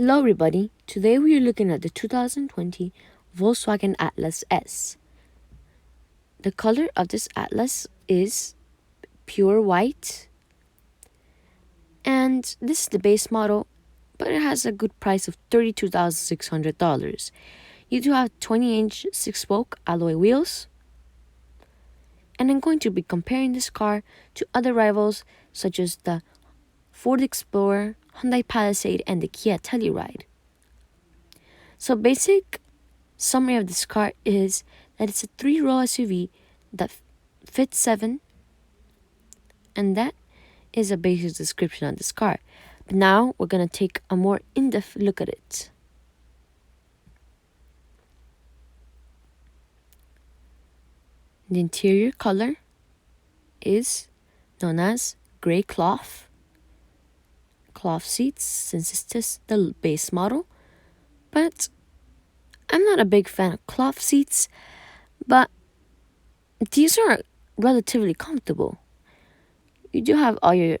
Hello everybody, today we are looking at the 2020 Volkswagen Atlas S. The color of this Atlas is pure white, and this is the base model, but it has a good price of $32,600. You do have 20-inch 6-spoke alloy wheels, and I'm going to be comparing this car to other rivals such as the Ford Explorer, Hyundai Palisade, and the Kia Telluride. So basic summary of this car is that it's a 3-row SUV that fits 7, and that is a basic description of this car. But now we're going to take a more in-depth look at it. The interior color is known as gray cloth seats, since it's just the base model. But I'm not a big fan of cloth seats, but these are relatively comfortable. You do have all your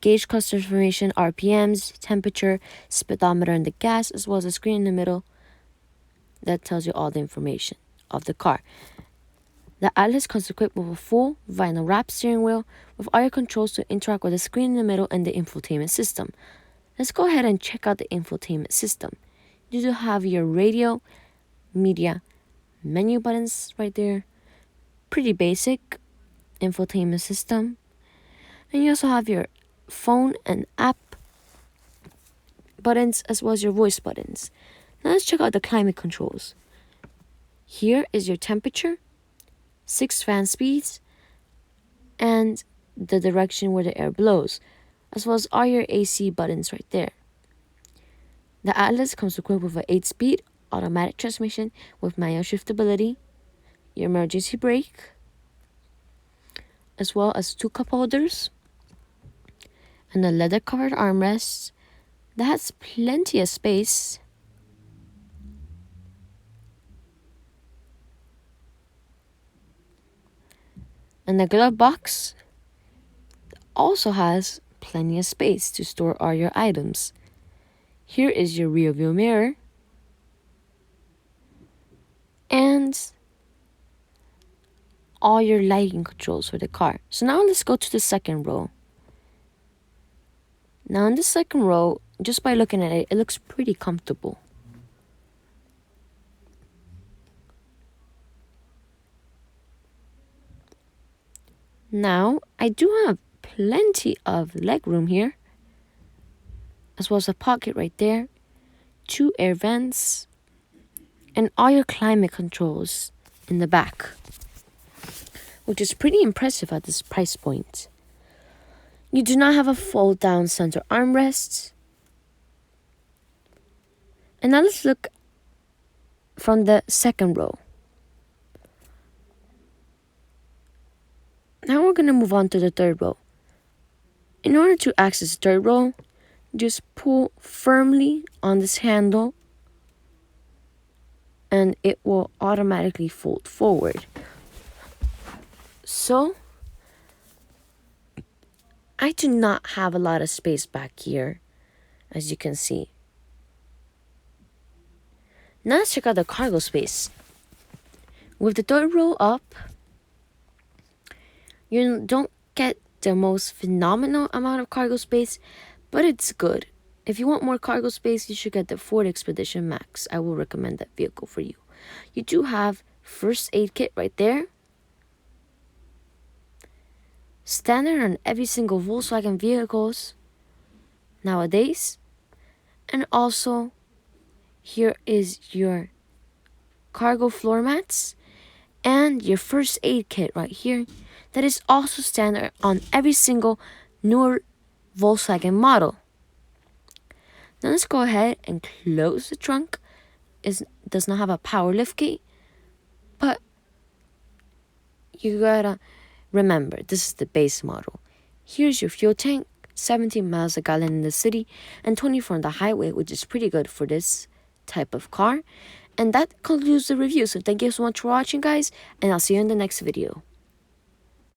gauge cluster information, RPMs, temperature, speedometer, and the gas, as well as a screen in the middle that tells you all the information of the car. The Atlas comes equipped with a full vinyl wrap steering wheel with all your controls to interact with the screen in the middle and the infotainment system. Let's go ahead and check out the infotainment system. You do have your radio, media, menu buttons right there. Pretty basic infotainment system. And you also have your phone and app buttons as well as your voice buttons. Now let's check out the climate controls. Here is your temperature, 6 fan speeds, and the direction where the air blows, as well as all your AC buttons right there. The Atlas comes equipped with an 8-speed automatic transmission with manual shiftability, your emergency brake, as well as 2 cup holders, and a leather-covered armrest that has plenty of space. And the glove box also has plenty of space to store all your items. Here is your rear view mirror, and all your lighting controls for the car. So now let's go to the second row. Now in the second row, just by looking at it, it looks pretty comfortable. Now, I do have plenty of leg room here, as well as a pocket right there, 2 air vents, and all your climate controls in the back, which is pretty impressive at this price point. You do not have a fold-down center armrest. And now let's look from the second row. Now we're going to move on to the third row. In order to access the third row, just pull firmly on this handle and it will automatically fold forward. So, I do not have a lot of space back here, as you can see. Now let's check out the cargo space. With the third row up, you don't get the most phenomenal amount of cargo space, but it's good. If you want more cargo space, you should get the Ford Expedition Max. I will recommend that vehicle for you. You do have first aid kit right there. Standard on every single Volkswagen vehicles nowadays. And also, here is your cargo floor mats and your first aid kit right here. That is also standard on every single newer Volkswagen model. Now let's go ahead and close the trunk. It does not have a power lift gate, but you gotta remember, this is the base model. Here's your fuel tank, 17 miles a gallon in the city and 24 on the highway, which is pretty good for this type of car. And that concludes the review. So thank you so much for watching, guys, and I'll see you in the next video.